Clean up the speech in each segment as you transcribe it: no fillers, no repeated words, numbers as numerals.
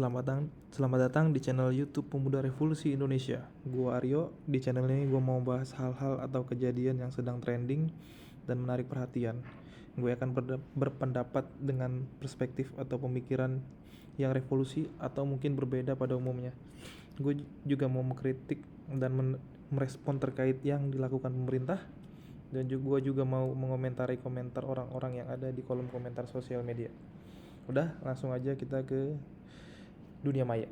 Selamat datang di channel YouTube Pemuda Revolusi Indonesia. Gua Aryo. Di channel ini gua mau bahas hal-hal atau kejadian yang sedang trending dan menarik perhatian. Gue akan berpendapat dengan perspektif atau pemikiran yang revolusi atau mungkin berbeda pada umumnya. Gue juga mau mengkritik dan merespon terkait yang dilakukan pemerintah, dan gue juga mau mengomentari komentar orang-orang yang ada di kolom komentar sosial media. Udah, langsung aja kita ke dunia maya.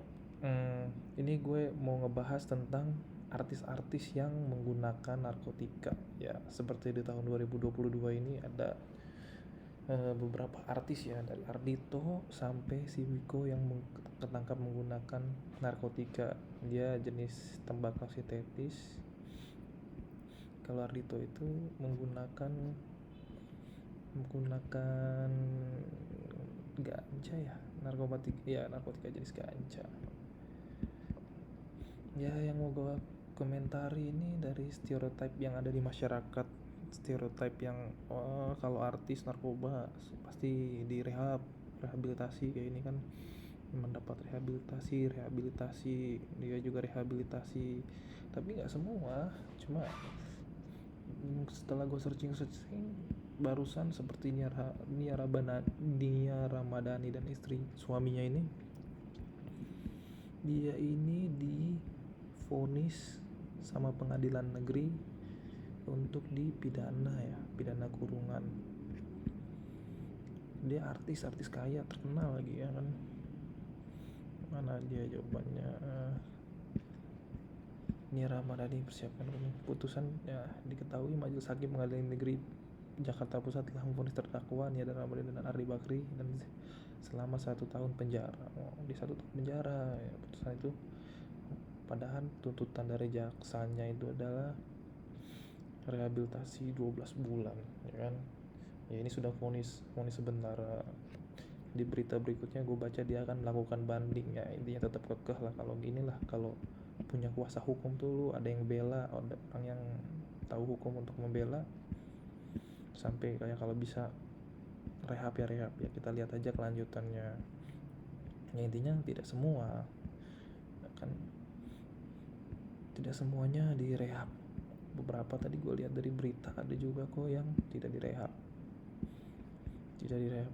Ini gue mau ngebahas tentang artis-artis yang menggunakan narkotika. Ya, seperti di tahun 2022 ini ada beberapa artis ya, dari Ardhito sampai si Wiko yang ketangkap menggunakan narkotika. Dia jenis tembakau sintetis. Kalau Ardhito itu menggunakan ganja ya, narkotika jenis ganja. Ya, yang mau gue komentari ini dari stereotip yang ada di masyarakat. Stereotip yang kalau artis narkoba pasti rehabilitasi, kayak ini kan mendapat rehabilitasi, dia juga rehabilitasi. Tapi nggak semua, cuma setelah gue searching barusan seperti Nia Ramadhani dan istri suaminya ini, dia ini divonis sama pengadilan negeri untuk pidana kurungan. Dia artis kaya terkenal lagi ya kan. Mana dia jawabannya? Nia Ramadhani persiapkan putusan. Ya, diketahui Majelis Hakim Pengadilan Negeri Jakarta Pusat telah memvonis terdakwa Nia Ramadhani dan Ardi Bakri dan selama 1 tahun penjara. Di 1 tahun penjara ya, putusan itu. Padahal tuntutan dari jaksanya itu adalah rehabilitasi 12 bulan, ya kan. Ya, ini sudah vonis sebentar. Di berita berikutnya gue baca dia akan melakukan banding. Ya, intinya tetap kekeh lah. Kalau gini lah, kalau punya kuasa hukum tuh lu ada yang bela, ada orang yang tahu hukum untuk membela, sampai kayak kalau bisa rehab ya kita lihat aja kelanjutannya. Ya, intinya tidak semua kan, tidak semuanya direhab. Beberapa tadi gue lihat dari berita ada juga kok yang tidak direhab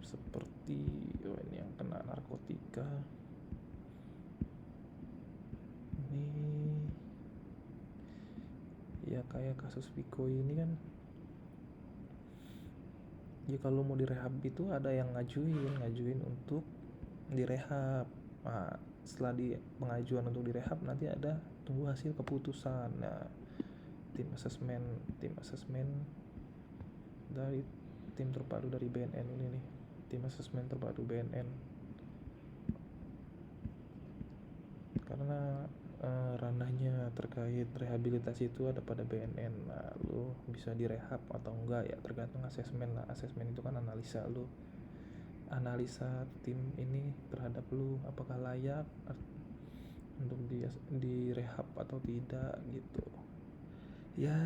seperti ini yang kena narkotika. Ini ya kayak kasus Viko ini kan. Ya kalau mau direhab itu ada yang ngajuin untuk direhab. Nah, setelah di pengajuan untuk direhab nanti ada tunggu hasil keputusan. Nah, tim asesmen dari tim terpadu dari BNN ini nih, tim asesmen terpadu BNN, karena ranahnya terkait rehabilitasi itu ada pada BNN. Nah, lu bisa direhab atau enggak ya tergantung asesmen lah. Asesmen itu kan analisa tim ini terhadap lu, apakah layak untuk direhab atau tidak gitu. Ya,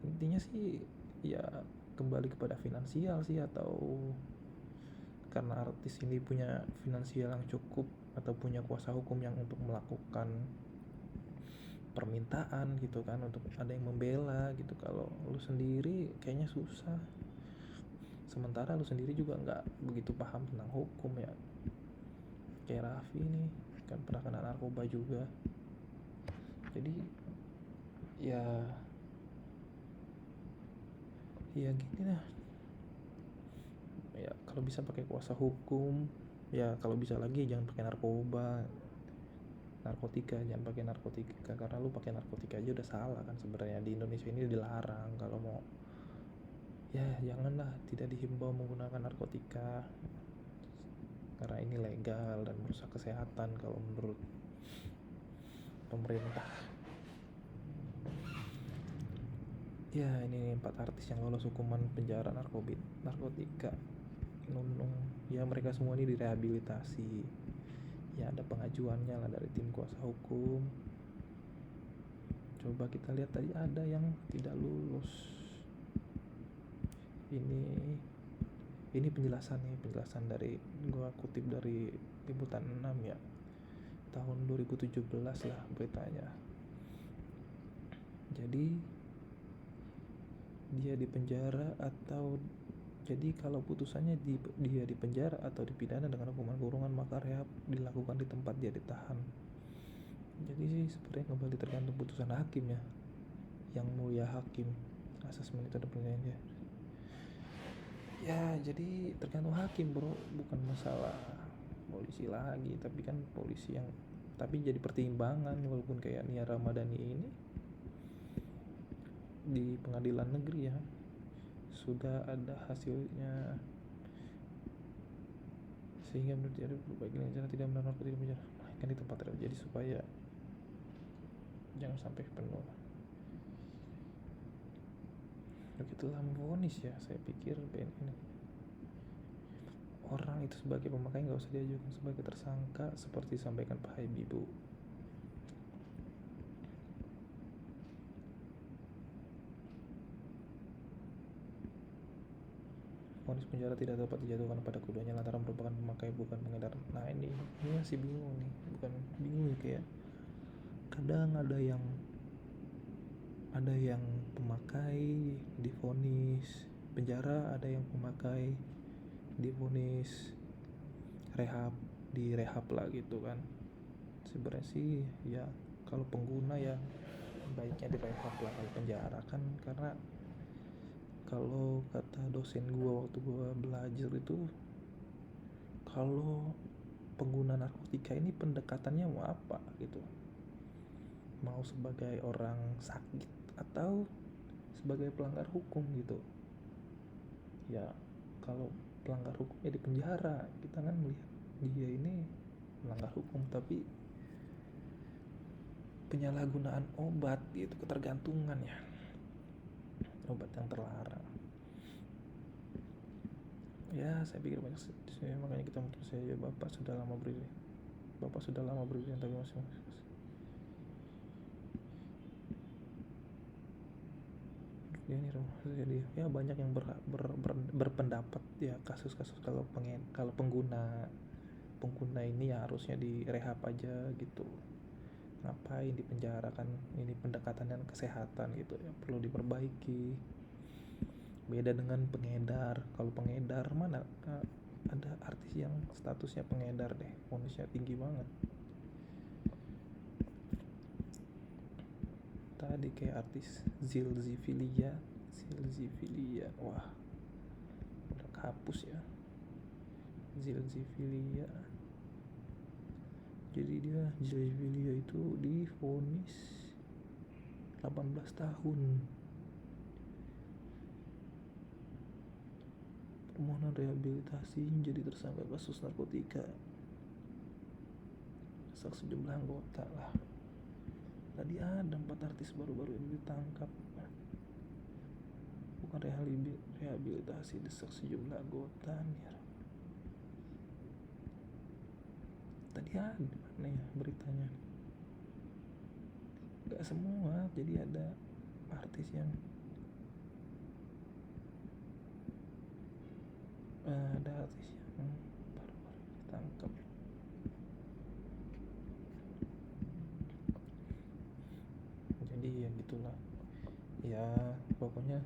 intinya sih ya kembali kepada finansial sih, atau karena artis ini punya finansial yang cukup atau punya kuasa hukum yang untuk melakukan permintaan gitu kan, untuk ada yang membela gitu. Kalau lu sendiri kayaknya susah, sementara lu sendiri juga nggak begitu paham tentang hukum ya. Kayak Raffi nih kan pernah kena narkoba juga, jadi ya gini lah. Ya kalau bisa pakai kuasa hukum, ya kalau bisa lagi jangan pakai narkotika, jangan pakai narkotika, karena lu pakai narkotika aja udah salah kan sebenarnya. Di Indonesia ini dilarang. Kalau mau ya janganlah, tidak dihimbau menggunakan narkotika karena ini legal dan merusak kesehatan kalau menurut pemerintah. Ya, ini 4 artis yang lolos hukuman penjara narkotika. Nunung ya, mereka semua ini direhabilitasi. Ya, ada pengajuannya lah dari tim kuasa hukum. Coba kita lihat tadi ada yang tidak lulus. Ini penjelasan dari gua kutip dari liputan 6 ya, tahun 2017 lah beritanya. Jadi dia dipenjara atau jadi kalau putusannya dia dipenjara atau dipidana dengan hukuman kurungan, maka rehab dilakukan di tempat dia ditahan. Jadi sih sebenarnya kembali tergantung putusan hakim ya, yang mulia hakim, asesmen itu ada penilaian dia. Ya jadi tergantung hakim bro, bukan masalah polisi lagi, tapi kan polisi yang tapi jadi pertimbangan. Walaupun kayak Nia Ramadhani ini di pengadilan negeri ya sudah ada hasilnya, sehingga menurut dia berbagai cara tidak benar tidak penjara, melainkan di tempat terjadi supaya jangan sampai penuh. Begitulah memvonis ya. Saya pikir BNN orang itu sebagai pemakai nggak usah diajukan sebagai tersangka seperti disampaikan Pak Habibie. Vonis penjara tidak dapat dijatuhkan pada keduanya lantaran merupakan pemakai bukan pengedar. Nah ini masih bingung nih, bukan bingung ya, kayak kadang ada yang pemakai divonis penjara, ada yang pemakai divonis direhab lah gitu kan. Sebenarnya sih ya kalau pengguna ya baiknya direhab lah, kalau penjara kan, karena kalau kata dosen gua waktu gua belajar itu, kalau pengguna narkotika ini pendekatannya mau apa gitu, mau sebagai orang sakit atau sebagai pelanggar hukum gitu ya. Kalau pelanggar hukum ya di penjara, kita kan melihat dia ini melanggar hukum tapi penyalahgunaan obat gitu, ketergantungan ya, obat yang terlarang ya. Saya pikir banyak sih, makanya kita menurut saya bapak sudah lama berdiri tapi masih ini jadi ya banyak yang berpendapat ya, kasus-kasus kalau pengguna ini ya harusnya direhab aja gitu, ngapain di penjara kan, ini pendekatan dan kesehatan gitu ya, perlu diperbaiki. Beda dengan pengedar. Kalau pengedar mana ada artis yang statusnya pengedar deh, vonisnya tinggi banget. Tadi kayak artis Zilzifilia, wah udah hapus ya Zilzifilia. Jadi dia Zilzifilia itu divonis 18 tahun. Permohonan rehabilitasi menjadi tersangka kasus narkotika, saksi sejumlah anggota lah. Tadi ada 4 artis baru-baru ini ditangkap, bukan rehabilitasi, desak sejumlah anggota nih. Tadi ada mana ya beritanya, gak semua. Jadi ada artis yang baru-baru ditangkap. Jadi ya gitulah ya, pokoknya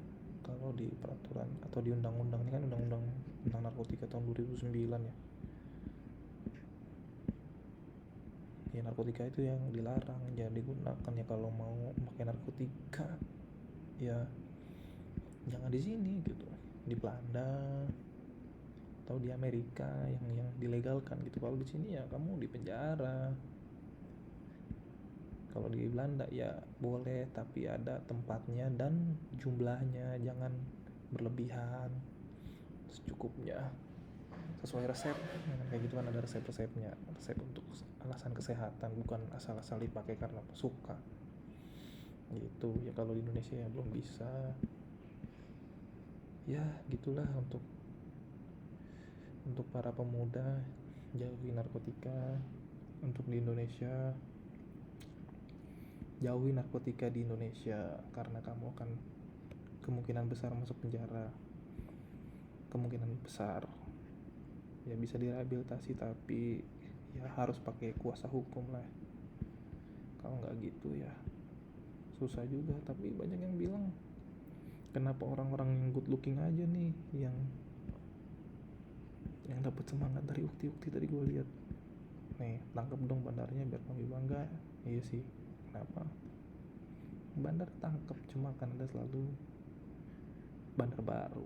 kalau di peraturan atau di undang-undang ini kan, undang-undang tentang narkotika tahun 2009 ya. Ya narkotika itu yang dilarang, jangan digunakan ya. Kalau mau pakai narkotika ya jangan di sini gitu, di Belanda atau di Amerika yang dilegalkan gitu. Kalau di sini ya kamu di penjara. Kalau di Belanda ya boleh, tapi ada tempatnya dan jumlahnya, jangan berlebihan, secukupnya, sesuai resep. Kayak gitu kan, ada resep-resepnya, resep untuk alasan kesehatan, bukan asal-asal dipakai karena suka gitu ya. Kalau di Indonesia ya belum bisa ya. Gitulah untuk para pemuda, jauhi narkotika. Untuk di Indonesia, jauhi narkotika di Indonesia, karena kamu akan kemungkinan besar masuk penjara. Kemungkinan besar ya, bisa direhabilitasi tapi ya harus pakai kuasa hukum lah. Kalau nggak gitu ya susah juga. Tapi banyak yang bilang, kenapa orang-orang yang good looking aja nih yang dapat semangat dari ukti-ukti tadi gue lihat. Nih, tangkap dong bandarnya biar kami bangga. Iya sih, kenapa? Bandar tangkap, cuma kan ada selalu bandar baru.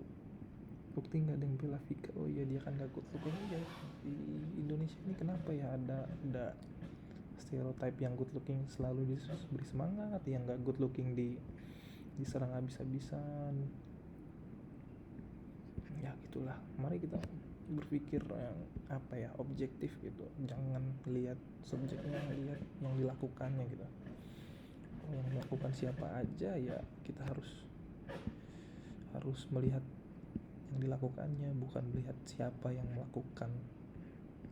Bukti nggak ada yang bela Vika. Oh iya, dia kan gak good looking aja. Di Indonesia ini kenapa ya ada stereotype yang good looking selalu diberi semangat, yang gak good looking diserang habis-habisan. Ya gitulah, mari kita berpikir yang objektif gitu, jangan lihat subjeknya, lihat yang dilakukannya gitu. Yang dilakukan siapa aja ya kita harus melihat yang dilakukannya, bukan melihat siapa yang melakukan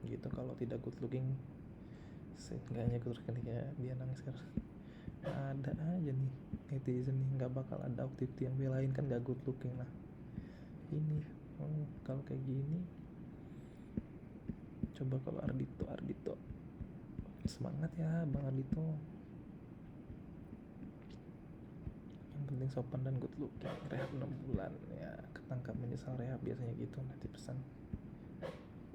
gitu. Kalau tidak good looking, seenggaknya good looking ya, dia nangis sekarang. Ada aja nih netizen nih, nggak bakal ada ukti yang belain kan gak good looking lah. Ini kalau kayak gini, coba kalau Ardito semangat ya Bang Ardito, yang penting sopan dan good looking. Rehab 6 bulan ya, ketangkap menyesal rehab, biasanya gitu nanti pesan.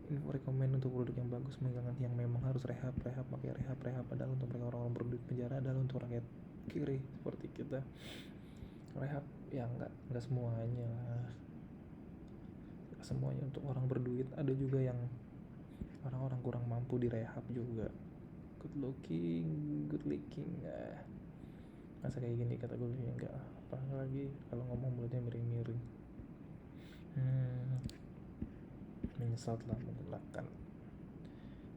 Info rekomend untuk produk yang bagus mengingat yang memang harus rehab pakai rehab padahal untuk mereka orang-orang berduit penjara, adalah untuk rakyat kiri seperti kita. Rehab ya nggak semuanya lah, semuanya untuk orang berduit. Ada juga yang orang-orang kurang mampu direhab juga. Good looking ya. Masa kayak gini kata gue enggak apa lagi, kalau ngomong mulutnya miring-miring. Menyesal telah menggunakan.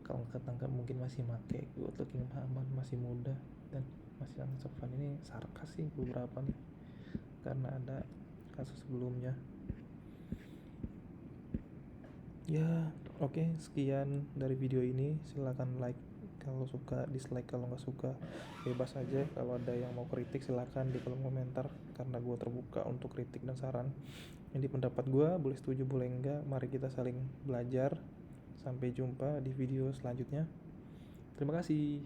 Kalau ketangkap mungkin masih make good looking, aman, masih muda dan masih sangat sopan. Ini sarkas sih beberapa nih karena ada kasus sebelumnya. Ya oke, sekian dari video ini. Silakan like kalau suka, dislike kalau nggak suka, bebas aja. Kalau ada yang mau kritik silakan di kolom komentar, karena gue terbuka untuk kritik dan saran. Ini pendapat gue, boleh setuju boleh enggak. Mari kita saling belajar. Sampai jumpa di video selanjutnya. Terima kasih.